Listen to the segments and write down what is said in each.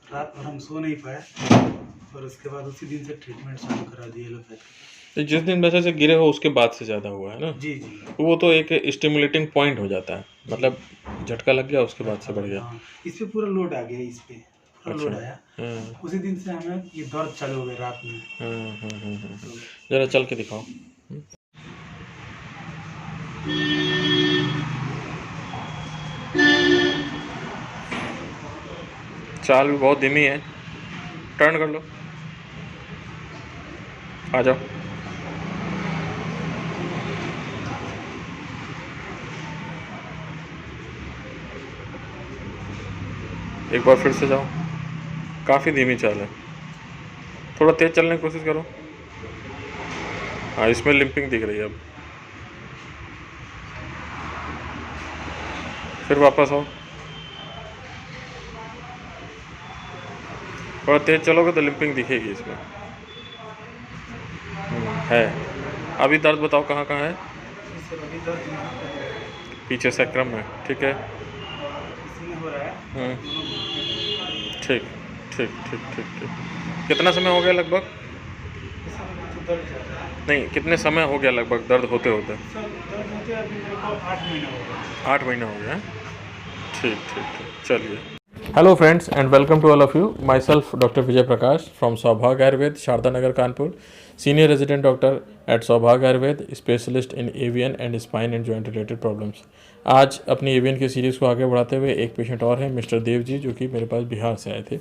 रात भर हम सो नहीं पाए और उसके बाद उसी दिन से ट्रीटमेंट चालू करा दिए एलोपैथी। तो जिस दिन वैसे से गिरे हो उसके बाद से ज़्यादा हुआ है ना? जी जी। वो तो एक स्टिमुलेटिंग पॉइंट हो जाता है, मतलब झटका लग गया उसके बाद से बढ़ गया। हाँ, इस पे पूरा लोड आ गया, इस पे पूरा अच्छा। लोड आया। हाँ उसी दिन से हमें ये दर्द चालू हो गया रात में। तो जरा चल के दिखाओ। चाल भी बहुत धीमी है, टर्न कर लो, आ जाओ। एक बार फिर से जाओ, काफ़ी धीमी चाल है, थोड़ा तेज़ चलने की कोशिश करो। हाँ, इसमें लिंपिंग दिख रही है अब। फिर वापस आओ, थोड़ा तेज़ चलोगे तो लिंपिंग दिखेगी इसमें। है। अभी दर्द बताओ कहाँ कहाँ है? अभी दर्द यहाँ पे है, पीछे सैक्रम में, ठीक है। इसी में हो रहा है। ठीक ठीक ठीक ठीक ठीक। कितना समय हो गया लगभग? सर अभी तो दर्द ज़्यादा है। नहीं, कितने समय हो गया लगभग दर्द होते होते? सर दर्द होते अभी मेरे को 8 महीना हो गया। 8 महीना हो गया है। ठीक ठीक ठीक, चलिए। Hello friends and welcome to all of you. Myself doctor Vijay Prakash from Saubhagya Ayurved, Sharda Nagar, Kanpur, senior resident doctor at Saubhagya Ayurved, specialist in AVN and spine and joint related problems. आज अपनी एवियन की सीरीज़ को आगे बढ़ाते हुए एक पेशेंट और हैं, मिस्टर देव जी, जो कि मेरे पास बिहार से आए थे।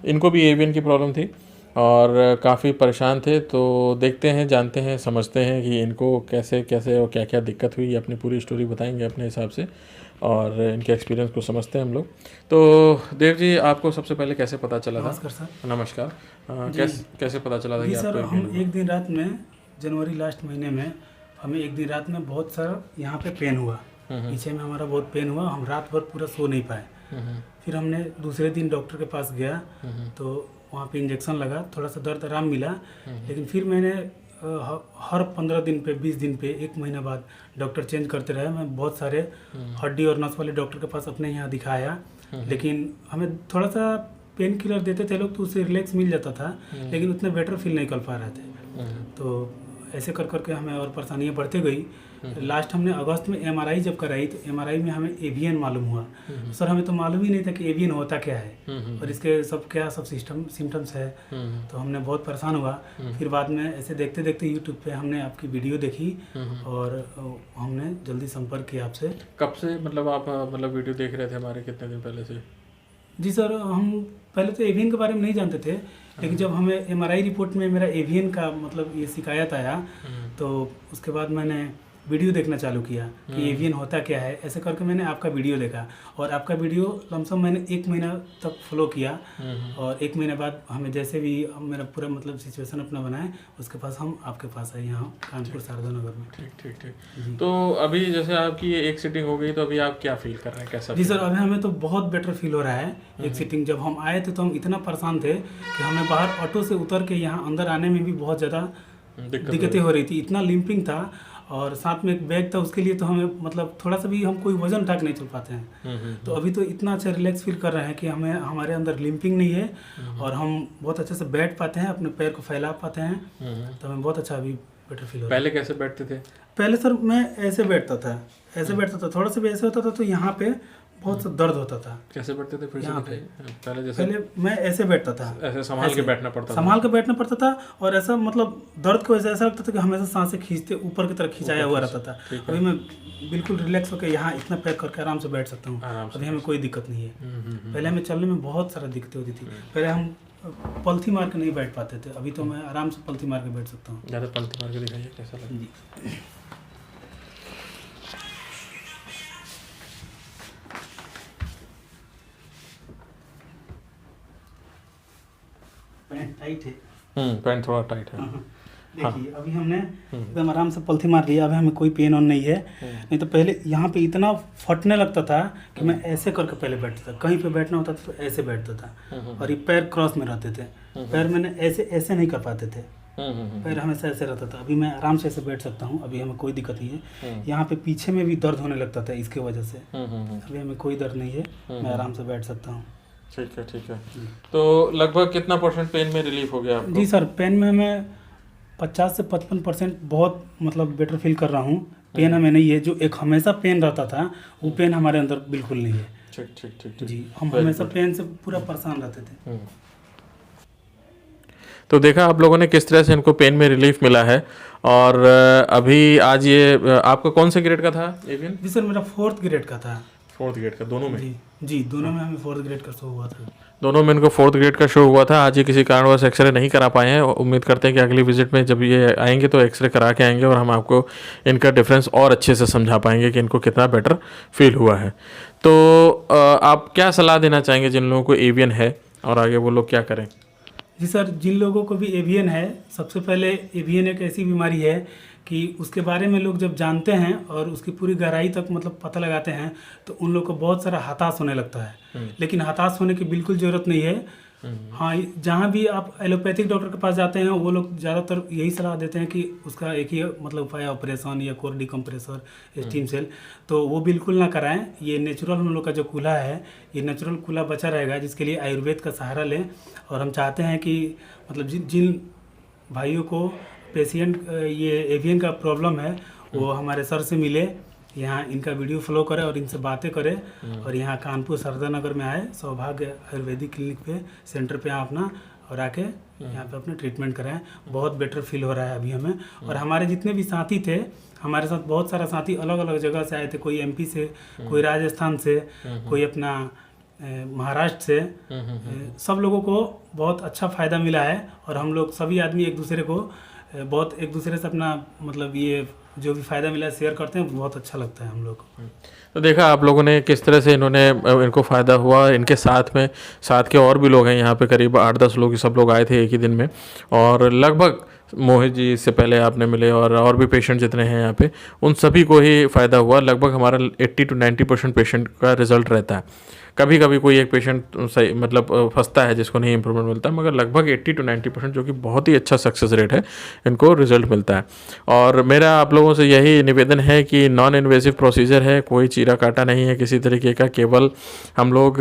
इनको भी एवियन की प्रॉब्लम थी और काफ़ी परेशान थे। तो देखते हैं, जानते हैं, समझते हैं कि इनको कैसे कैसे और क्या क्या दिक्कत हुई। अपनी पूरी स्टोरी बताएंगे अपने हिसाब से और इनके एक्सपीरियंस को समझते हैं हम लोग। तो देव जी, आपको सबसे पहले कैसे पता चला था? नमस्कार सर। नमस्कार। जी। कैसे पता चला था जी कि सर, आपको हम AVN एक दिन रात में जनवरी लास्ट महीने में हमें एक दिन रात में बहुत सारा यहाँ पे पेन हुआ, पीछे में हमारा बहुत पेन हुआ। हम रात भर पूरा सो नहीं पाए। फिर हमने दूसरे दिन डॉक्टर के पास गया तो वहाँ पे इंजेक्शन लगा, थोड़ा सा दर्द आराम मिला। लेकिन फिर मैंने हर 15 दिन पे, 20 दिन पे, 1 महीने बाद डॉक्टर चेंज करते रहे। मैं बहुत सारे हड्डी और नस वाले डॉक्टर के पास अपने यहाँ दिखाया, लेकिन हमें थोड़ा सा पेन किलर देते थे लोग तो उससे रिलैक्स मिल जाता था, लेकिन उतना बेटर फील नहीं कर पा रहे थे। तो ऐसे कर करके हमें और परेशानियाँ बढ़ती गई। लास्ट हमने अगस्त में MRI जब कराई तो MRI में हमें एवियन मालूम हुआ। सर हमें तो मालूम ही नहीं था कि एवियन होता क्या है और इसके सब सिम्टम्स है। तो हमने बहुत परेशान हुआ। फिर बाद में ऐसे देखते देखते यूट्यूब पे हमने आपकी वीडियो देखी और हमने जल्दी संपर्क किया आपसे। कब से मतलब आप वीडियो देख रहे थे हमारे, कितने दिन पहले से? जी सर, हम पहले तो एवियन के बारे में नहीं जानते थे, लेकिन जब हमें MRI रिपोर्ट में मेरा एवियन का मतलब ये शिकायत आया तो उसके बाद मैंने वीडियो देखना चालू किया कि एवियन होता क्या है। ऐसे करके मैंने आपका वीडियो देखा और आपका वीडियो लमसम मैंने 1 महीना तक फॉलो किया। और 1 महीने बाद हमें जैसे भी मेरा पूरा मतलब सिचुएशन अपना बनाए, उसके पास हम आपके पास आए यहाँ कानपुर शारदा नगर में। ठीक ठीक ठीक। तो अभी जैसे आपकी ये एक सीटिंग हो गई तो अभी आप क्या फील कर रहे हैं, कैसा? जी सर, अभी हमें तो बहुत बेटर फील हो रहा है। एक सीटिंग जब हम आए थे तो हम इतना परेशान थे कि हमें बाहर ऑटो से उतर के यहाँ अंदर आने में भी बहुत ज़्यादा दिक्कतें हो रही थी। इतना लिम्पिंग था और साथ में एक बैग था, उसके लिए तो हमें मतलब थोड़ा सा भी हम कोई वजन उठा के नहीं चल पाते हैं। तो अभी तो इतना अच्छा रिलैक्स फील कर रहे हैं कि हमें हमारे अंदर लिम्पिंग नहीं है और हम बहुत अच्छे से बैठ पाते हैं, अपने पैर को फैला पाते हैं। तो हमें बहुत अच्छा अभी बेटर फील हो रहा है। पहले कैसे बैठते थे? पहले सर मैं ऐसे बैठता था, थोड़ा सा भी ऐसे होता था तो यहाँ पे बहुत सा दर्द होता था। कैसे बैठते थे फिर से यहाँ पे दिखाइए। पहले जैसे पहले मैं ऐसे बैठता था, ऐसे संभाल के बैठना पड़ता था। संभाल के बैठना पड़ता था और ऐसा मतलब दर्द को ऐसा लगता था कि हमेशा सांसें खींचते ऊपर की तरफ खिंचाया हुआ रहता था। अभी मैं बिल्कुल रिलैक्स होकर यहाँ इतना पैक करके आराम से बैठ सकता हूँ। अभी हमें कोई दिक्कत नहीं है। पहले हमें चलने में बहुत सारा दिक्कतें होती थी। पहले हम पलथी मार के नहीं बैठ पाते थे, अभी तो मैं आराम से पलथी मार के बैठ सकता हूँ। ज़्यादा पलथी मार के दिखाइए कैसा लगा। जी पैंट टाइट है। पैंट थोड़ा टाइट है। देखिए अभी हमने एकदम आराम से पलथी मार लिया। अभी हमें कोई पेन ऑन नहीं है। नहीं तो पहले यहाँ पे इतना फटने लगता था कि मैं ऐसे करके पहले बैठता था, कहीं पे बैठना होता था तो ऐसे बैठता था और ये पैर क्रॉस में रहते थे। पैर मैंने ऐसे नहीं कर पाते थे, पैर हमेशा ऐसे रहता था। अभी मैं आराम से ऐसे बैठ सकता हूँ, अभी हमें कोई दिक्कत नहीं है। यहाँ पे पीछे में भी दर्द होने लगता था इसके वजह से, अभी हमें कोई दर्द नहीं है, मैं आराम से बैठ सकता हूँ। ठीक है, ठीक है। तो लगभग कितना % पेन में रिलीफ हो गया आपको? जी सर, पेन में मैं 50 से 55% बहुत मतलब बेटर फील कर रहा हूँ। पेन हमें नहीं है, जो एक हमेशा पेन रहता था वो पेन हमारे अंदर बिल्कुल नहीं है। ठीक ठीक ठीक जी, हम हमेशा पेन से पूरा परेशान रहते थे। तो देखा आप लोगों ने किस तरह से इनको पेन में रिलीफ मिला है। और अभी आज ये आपका कौन से ग्रेड का था एवियन? जी सर, मेरा 4th ग्रेड का था। 4th ग्रेड का, दोनों में? जी, दोनों में हमें 4th ग्रेड का शो हुआ था। दोनों में इनको 4th ग्रेड का शो हुआ था। आज ये किसी कारणवश एक्सरे नहीं करा पाए हैं। उम्मीद करते हैं कि अगली विजिट में जब ये आएंगे तो एक्सरे करा के आएंगे और हम आपको इनका डिफरेंस और अच्छे से समझा पाएंगे कि इनको कितना बेटर फील हुआ है। तो आप क्या सलाह देना चाहेंगे जिन लोगों को एवियन है और आगे वो लोग क्या करें? जी सर, जिन लोगों को भी एवियन है, सबसे पहले एवियन एक ऐसी बीमारी है कि उसके बारे में लोग जब जानते हैं और उसकी पूरी गहराई तक मतलब पता लगाते हैं तो उन लोग को बहुत सारा हताश होने लगता है। लेकिन हताश होने की बिल्कुल ज़रूरत नहीं है। हाँ, जहाँ भी आप एलोपैथिक डॉक्टर के पास जाते हैं वो लोग ज़्यादातर यही सलाह देते हैं कि उसका एक ही मतलब उपाय ऑपरेशन या कोर डिकम्प्रेसर, स्टीम सेल, तो वो बिल्कुल ना कराएं। ये नेचुरल हम लोग का जो कूल्हा है, ये नेचुरल कूल्हा बचा रहेगा, जिसके लिए आयुर्वेद का सहारा लें। और हम चाहते हैं कि मतलब जिन भाइयों को पेशेंट ये एवियन का प्रॉब्लम है वो हमारे सर से मिले, यहाँ इनका वीडियो फॉलो करें और इनसे बातें करें और यहाँ कानपुर शारदा नगर में आए, सौभाग्य आयुर्वेदिक क्लिनिक पे सेंटर पे अपना और आके यहाँ पे अपना ट्रीटमेंट कराएं। बहुत बेटर फील हो रहा है अभी हमें। और हमारे जितने भी साथी थे, हमारे साथ बहुत सारा साथी अलग अलग जगह से आए थे। कोई MP से, कोई राजस्थान से, कोई अपना महाराष्ट्र से, सब लोगों को बहुत अच्छा फ़ायदा मिला है। और हम लोग सभी आदमी एक दूसरे को बहुत एक दूसरे से अपना मतलब ये जो भी फ़ायदा मिला है शेयर करते हैं, बहुत अच्छा लगता है हम लोग को। तो देखा आप लोगों ने किस तरह से इनको फ़ायदा हुआ। इनके साथ के और भी लोग हैं यहाँ पे, करीब 8-10 लोग, सब लोग आए थे एक ही दिन में। और लगभग मोहित जी से पहले आपने मिले और भी पेशेंट जितने हैं यहाँ पे, उन सभी को ही फ़ायदा हुआ। लगभग हमारा 80 to 90% पेशेंट का रिजल्ट रहता है। कभी कभी कोई एक पेशेंट सही मतलब फंसता है जिसको नहीं इंप्रूवमेंट मिलता है, मगर लगभग 80 to 90% जो कि बहुत ही अच्छा सक्सेस रेट है, इनको रिजल्ट मिलता है। और मेरा आप लोगों से यही निवेदन है कि नॉन इन्वेसिव प्रोसीजर है, कोई चीरा काटा नहीं है किसी तरीके का। केवल हम लोग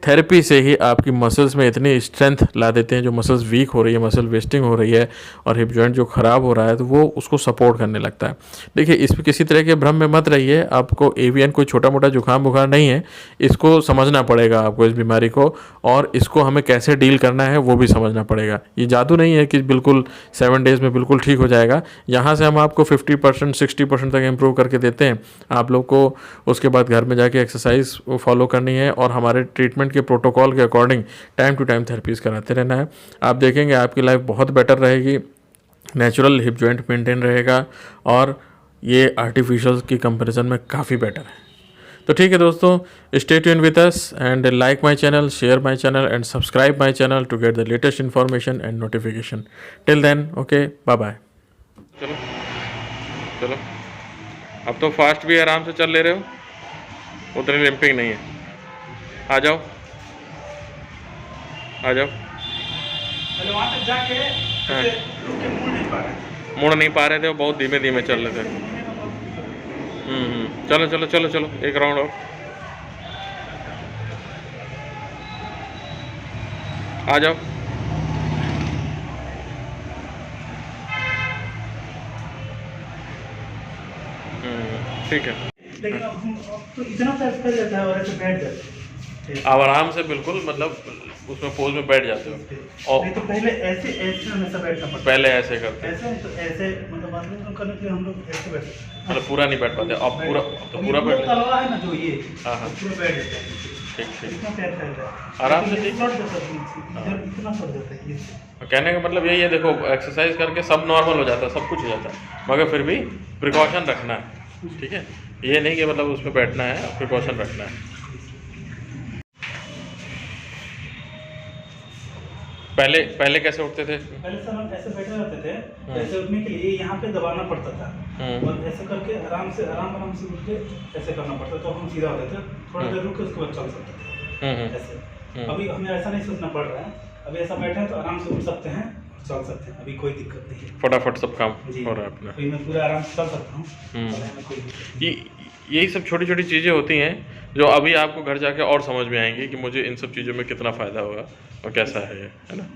थेरेपी से ही आपकी मसल्स में इतनी स्ट्रेंथ ला देते हैं, जो मसल्स वीक हो रही है, मसल वेस्टिंग हो रही है और हिप जॉइंट जो ख़राब हो रहा है तो वो उसको सपोर्ट करने लगता है। देखिए, इस पर किसी तरह के भ्रम में मत रहिए। आपको एवियन कोई छोटा मोटा जुकाम बुखार नहीं है, इसको समझना पड़ेगा आपको, इस बीमारी को, और इसको हमें कैसे डील करना है वो भी समझना पड़ेगा। ये जादू नहीं है कि बिल्कुल 7 डेज़ में बिल्कुल ठीक हो जाएगा। यहाँ से हम आपको 50% 60% तक इम्प्रूव करके देते हैं। आप लोग को उसके बाद घर में जाके एक्सरसाइज फॉलो करनी है और हमारे ट्रीटमेंट के प्रोटोकॉल के according time to time therapies कराते रहना है। आप देखेंगे आपकी लाइफ बहुत बेटर रहेगी, नेचुरल हिप जॉइंट मेंटेन रहेगा और ये आर्टिफिशियल की कंपैरिजन में काफ़ी बेटर है। तो ठीक है दोस्तों, stay tune with us and like my channel, share my channel and subscribe my channel to get the latest information and notification. Till then, okay, bye bye. चलो चलो, अब तो फास्ट भी आराम से चल ले रहे हो, उतनी लिम्पिंग नहीं है। आ जाओ आ जाओ। वहाँ तक जाके मुड़ नहीं पा रहे थे, वो बहुत धीमे धीमे चल रहे थे। चलो चलो चलो चलो, एक राउंड और। आ जाओ। ठीक है। लेकिन अब तो इतना पैर फैल जाता है और ऐसे बैठ जाते हैं। आप आराम से बिल्कुल मतलब उसमें पोज में बैठ जाते हो। और नहीं तो पहले ऐसे हमेशा बैठना पड़ता। पहले ऐसे करते हैं, ऐसे तो ऐसे मतलब बाथरूम करने के लिए हम लोग ऐसे बैठते हैं। मतलब पूरा नहीं बैठ पाते। अब पूरा तो पूरा बैठ तलवा है ना जो ये, हाँ हाँ, पूरा बैठ जाता है। ठीक ठीक, इतना पैर फैल रहा है आराम से। ठीक, फट जाता है, इधर इतना फट जाता है ये। कहने का मतलब यही है, देखो एक्सरसाइज करके सब नॉर्मल हो जाता है, सब कुछ हो जाता है, मगर फिर भी प्रिकॉशन रखना है। ठीक है, ये नहीं कि मतलब उसमें बैठना है, प्रिकॉशन रखना है। पहले कैसे उठते थे? पहले सर हम ऐसे बैठे रहते थे, ऐसे उठने के लिए यहाँ पे दबाना पड़ता था और ऐसे करके आराम से उठ के ऐसे करना पड़ता, तो हम सीधा होते थे। थोड़ा देर रुक के उसके बाद चल सकते थे ऐसे। अभी हमें ऐसा नहीं सोचना पड़ रहा है, अभी ऐसा बैठे हैं तो आराम से उठ सकते हैं, चल सकते हैं, अभी कोई दिक्कत नहीं है। फटाफट सब काम हो रहा है अपना। मैं पूरा आराम से चल सकता हूँ। यही सब छोटी छोटी चीज़ें होती हैं जो अभी आपको घर जाके और समझ में आएंगी कि मुझे इन सब चीज़ों में कितना फ़ायदा होगा और कैसा है ना।